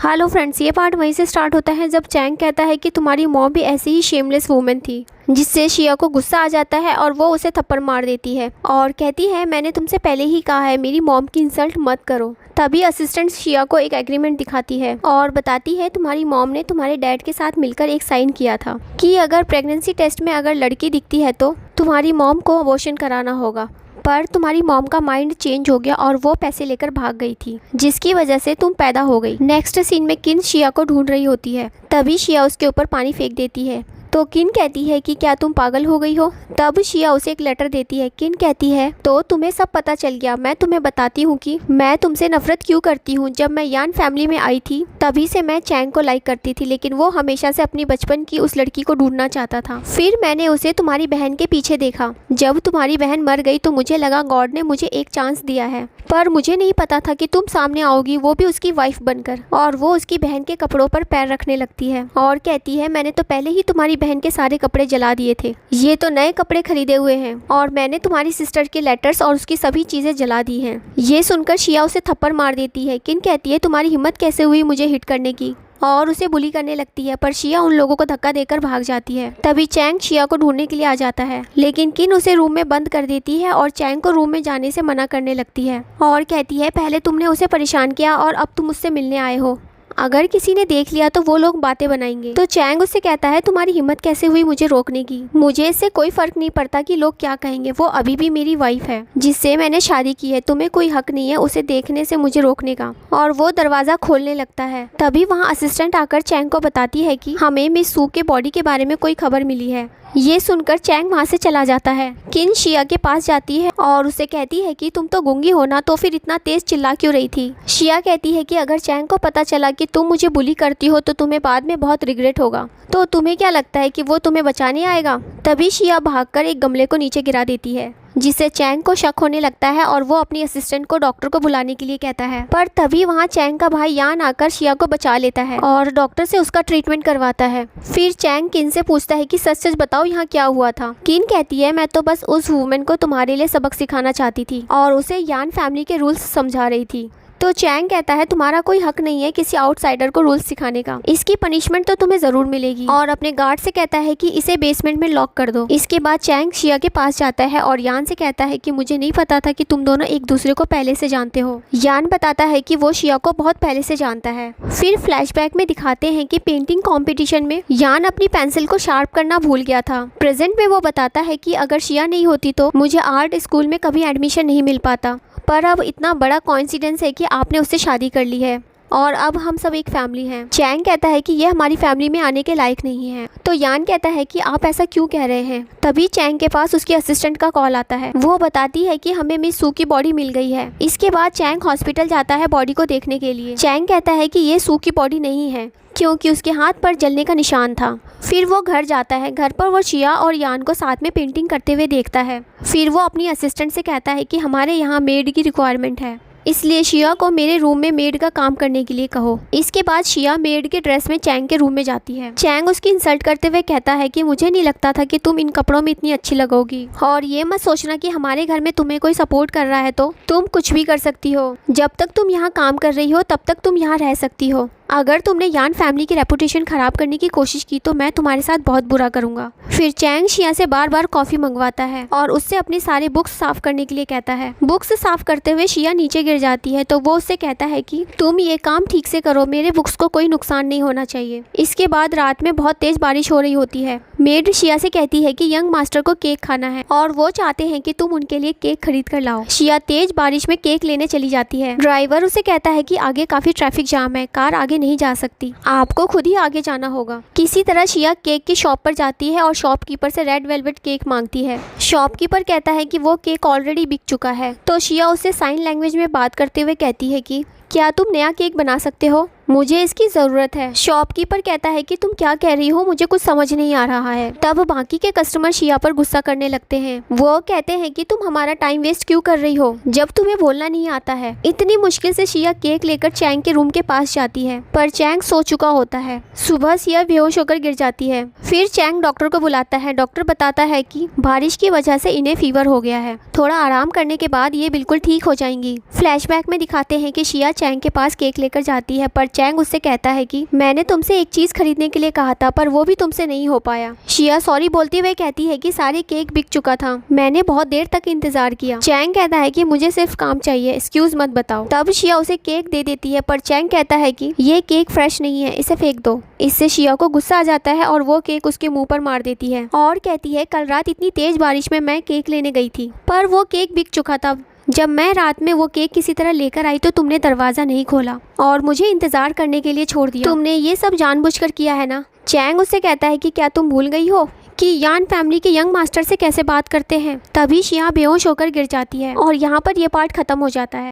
Hello friends, ये part वहीं से स्टार्ट होता है जब चैंग कहता है कि तुम्हारी मॉम भी ऐसी ही शेमलेस वूमेन थी, जिससे शिया को गुस्सा आ जाता है और वो उसे थप्पड़ मार देती है और कहती है मैंने तुमसे पहले ही कहा है मेरी मॉम की इंसल्ट मत करो। तभी असिस्टेंट शिया को एक एग्रीमेंट दिखाती है और बताती है तुम्हारी मॉम ने तुम्हारे डैड के साथ मिलकर एक साइन किया था कि अगर प्रेगनेंसी टेस्ट में अगर लड़की दिखती है तो तुम्हारी मॉम को अबॉर्शन कराना होगा। पर तुम्हारी मॉम का माइंड चेंज हो गया और वो पैसे लेकर भाग गई थी, जिसकी वजह से तुम पैदा हो गई। नेक्स्ट सीन में किन शिया को ढूंढ रही होती है, तभी शिया उसके ऊपर पानी फेंक देती है तो किन कहती है कि क्या तुम पागल हो गई हो। तब शिया उसे एक लेटर देती है। किन कहती है तो तुम्हें सब पता चल गया, मैं तुम्हें बताती हूँ कि मैं तुमसे नफरत क्यों करती हूँ। जब मैं यान फैमिली में आई थी तभी से मैं चैंग को लाइक करती थी, लेकिन वो हमेशा से अपनी बचपन की उस लड़की को ढूंढना चाहता था। फिर मैंने उसे तुम्हारी बहन के पीछे देखा। जब तुम्हारी बहन मर गई तो मुझे लगा गॉड ने मुझे एक चांस दिया है, पर मुझे नहीं पता था कि तुम सामने आओगी, वो भी उसकी वाइफ बनकर। और वो उसकी बहन के कपड़ों पर पैर रखने लगती है और कहती है मैंने तो पहले ही तुम्हारी बहन के सारे कपड़े जला दिए थे, ये तो नए कपड़े खरीदे हुए हैं और मैंने तुम्हारी सिस्टर के लेटर्स और उसकी सभी चीजें जला दी हैं। ये सुनकर शिया उसे थप्पड़ मार देती है। किन कहती है तुम्हारी हिम्मत कैसे हुई मुझे हिट करने की, और उसे बुली करने लगती है, पर शिया उन लोगों को धक्का देकर भाग जाती है। तभी चैंग शिया को ढूंढने के लिए आ जाता है, लेकिन किन उसे रूम में बंद कर देती है और चैंग को रूम में जाने से मना करने लगती है और कहती है पहले तुमने उसे परेशान किया और अब तुम मुझसे मिलने आए हो, अगर किसी ने देख लिया तो वो लोग बातें बनाएंगे। तो चैंग उससे कहता है तुम्हारी हिम्मत कैसे हुई मुझे रोकने की, मुझे इससे कोई फर्क नहीं पड़ता कि लोग क्या कहेंगे, वो अभी भी मेरी वाइफ है जिससे मैंने शादी की है, तुम्हें कोई हक नहीं है उसे देखने से मुझे रोकने का। और वो दरवाजा खोलने लगता है। तभी वहाँ असिस्टेंट आकर चैंग को बताती है कि हमें मिस सू के बॉडी के बारे में कोई खबर मिली है। ये सुनकर चैंग वहाँ से चला जाता है। किन शिया के पास जाती है और उसे कहती है कि तुम तो गूंगी हो ना, तो फिर इतना तेज चिल्ला क्यों रही थी। शिया कहती है कि अगर चैंग को पता चला कि तुम मुझे बुली करती हो तो तुम्हें बाद में बहुत रिग्रेट होगा, तो तुम्हें क्या लगता है कि वो तुम्हें बचाने आएगा। तभी शिया भागकर एक गमले को नीचे गिरा देती है, जिससे चैंग को शक होने लगता है और वो अपनी असिस्टेंट को डॉक्टर को बुलाने के लिए कहता है। पर तभी वहाँ चैंग का भाई यान आकर शिया को बचा लेता है और डॉक्टर से उसका ट्रीटमेंट करवाता है। फिर चैंग किन से पूछता है कि सच सच बताओ यहाँ क्या हुआ था। किन कहती है मैं तो बस उस वुमेन को तुम्हारे लिए सबक सिखाना चाहती थी और उसे यान फैमिली के रूल्स समझा रही थी। तो चैंग कहता है तुम्हारा कोई हक नहीं है किसी आउटसाइडर को रूल्स सिखाने का, इसकी पनिशमेंट तो तुम्हें जरूर मिलेगी। और अपने गार्ड से कहता है कि इसे बेसमेंट में लॉक कर दो। इसके बाद चैंग शिया के पास जाता है और यान से कहता है कि मुझे नहीं पता था कि तुम दोनों एक दूसरे को पहले से जानते हो। यान बताता है कि वो शिया को बहुत पहले से जानता है। फिर फ्लैशबैक में दिखाते हैं कि पेंटिंग कॉम्पिटिशन में यान अपनी पेंसिल को शार्प करना भूल गया था। प्रेजेंट में वो बताता है कि अगर शिया नहीं होती तो मुझे आर्ट स्कूल में कभी एडमिशन नहीं मिल पाता, पर अब इतना बड़ा कोइंसिडेंस है कि आपने उससे शादी कर ली है और अब हम सब एक फैमिली हैं। चैंग कहता है कि यह हमारी फैमिली में आने के लायक नहीं है। तो यान कहता है कि आप ऐसा क्यों कह रहे हैं। तभी चैंग के पास उसकी असिस्टेंट का कॉल आता है। वो बताती है कि हमें मिस सू की बॉडी मिल गई है। इसके बाद चैंग हॉस्पिटल जाता है बॉडी को देखने के लिए। चैंग कहता है कि ये सू की बॉडी नहीं है क्योंकि उसके हाथ पर जलने का निशान था। फिर वो घर जाता है। घर पर वो शिया और यान को साथ में पेंटिंग करते हुए देखता है। फिर वो अपनी असिस्टेंट से कहता है कि हमारे यहाँ मेड की रिक्वायरमेंट है, इसलिए शिया को मेरे रूम में मेड का काम करने के लिए कहो। इसके बाद शिया मेड के ड्रेस में चैंग के रूम में जाती है। चैंग उसकी इंसल्ट करते हुए कहता है कि मुझे नहीं लगता था कि तुम इन कपड़ों में इतनी अच्छी लगोगी, और ये मत सोचना कि हमारे घर में तुम्हें कोई सपोर्ट कर रहा है तो तुम कुछ भी कर सकती हो। जब तक तुम यहाँ काम कर रही हो तब तक तुम यहाँ रह सकती हो। अगर तुमने यान फैमिली की रेपुटेशन खराब करने की कोशिश की तो मैं तुम्हारे साथ बहुत बुरा करूंगा। फिर चैंग शिया से बार बार कॉफी मंगवाता है और उससे अपनी सारे बुक्स साफ करने के लिए कहता है। बुक्स साफ करते हुए शिया नीचे गिर जाती है तो वो उससे कहता है कि तुम ये काम ठीक से करो, मेरे बुक्स को कोई नुकसान नहीं होना चाहिए। इसके बाद रात में बहुत तेज बारिश हो रही होती है। मेड शिया से कहती है कि यंग मास्टर को केक खाना है और वो चाहते हैं कि तुम उनके लिए केक खरीद कर लाओ। शिया तेज बारिश में केक लेने चली जाती है। ड्राइवर उसे कहता है कि आगे काफी ट्रैफिक जाम है, कार आगे नहीं जा सकती, आपको खुद ही आगे जाना होगा। किसी तरह शिया केक की शॉप पर जाती है और शॉपकीपर से रेड वेलवेट केक मांगती है। शॉपकीपर कहता है कि वो केक ऑलरेडी बिक चुका है। तो शिया उससे साइन लैंग्वेज में बात करते हुए कहती है कि क्या तुम नया केक बना सकते हो, मुझे इसकी ज़रूरत है। शॉपकीपर कहता है कि तुम क्या कह रही हो, मुझे कुछ समझ नहीं आ रहा है। तब बाकी के कस्टमर शिया पर गुस्सा करने लगते हैं। वो कहते हैं कि तुम हमारा टाइम वेस्ट क्यों कर रही हो जब तुम्हें बोलना नहीं आता है। इतनी मुश्किल से शिया केक लेकर चैंग के रूम के पास जाती है, पर चैंग सो चुका होता है। सुबह शिया बेहोश होकर गिर जाती है। फिर चैंग डॉक्टर को बुलाता है। डॉक्टर बताता है कि बारिश की वजह से इन्हें फीवर हो गया है, थोड़ा आराम करने के बाद ये बिल्कुल ठीक हो जाएंगी। फ्लैशबैक में दिखाते हैं कि शिया चैंग के पास केक लेकर जाती है, पर चैंग उससे कहता है कि मैंने तुमसे एक चीज खरीदने के लिए कहा था पर वो भी तुमसे नहीं हो पाया। शिया सॉरी बोलते हुए कहती है कि सारे केक बिक चुका था, मैंने बहुत देर तक इंतजार किया। चैंग कहता है कि मुझे सिर्फ काम चाहिए, एक्सक्यूज मत बताओ। तब शिया उसे केक दे देती है पर चैंग कहता है कि ये केक फ्रेश नहीं है, इसे फेंक दो। इससे शिया को गुस्सा आ जाता है और वो केक उसके मुंह पर मार देती है और कहती है कल रात इतनी तेज बारिश में मैं केक लेने गई थी पर वो केक बिक चुका था। जब मैं रात में वो केक किसी तरह लेकर आई तो तुमने दरवाज़ा नहीं खोला और मुझे इंतज़ार करने के लिए छोड़ दिया। तुमने ये सब जानबूझकर किया है ना। चैंग उससे कहता है कि क्या तुम भूल गई हो कि यान फैमिली के यंग मास्टर से कैसे बात करते हैं। तभी शिया बेहोश होकर गिर जाती है और यहाँ पर यह पार्ट खत्म हो जाता है।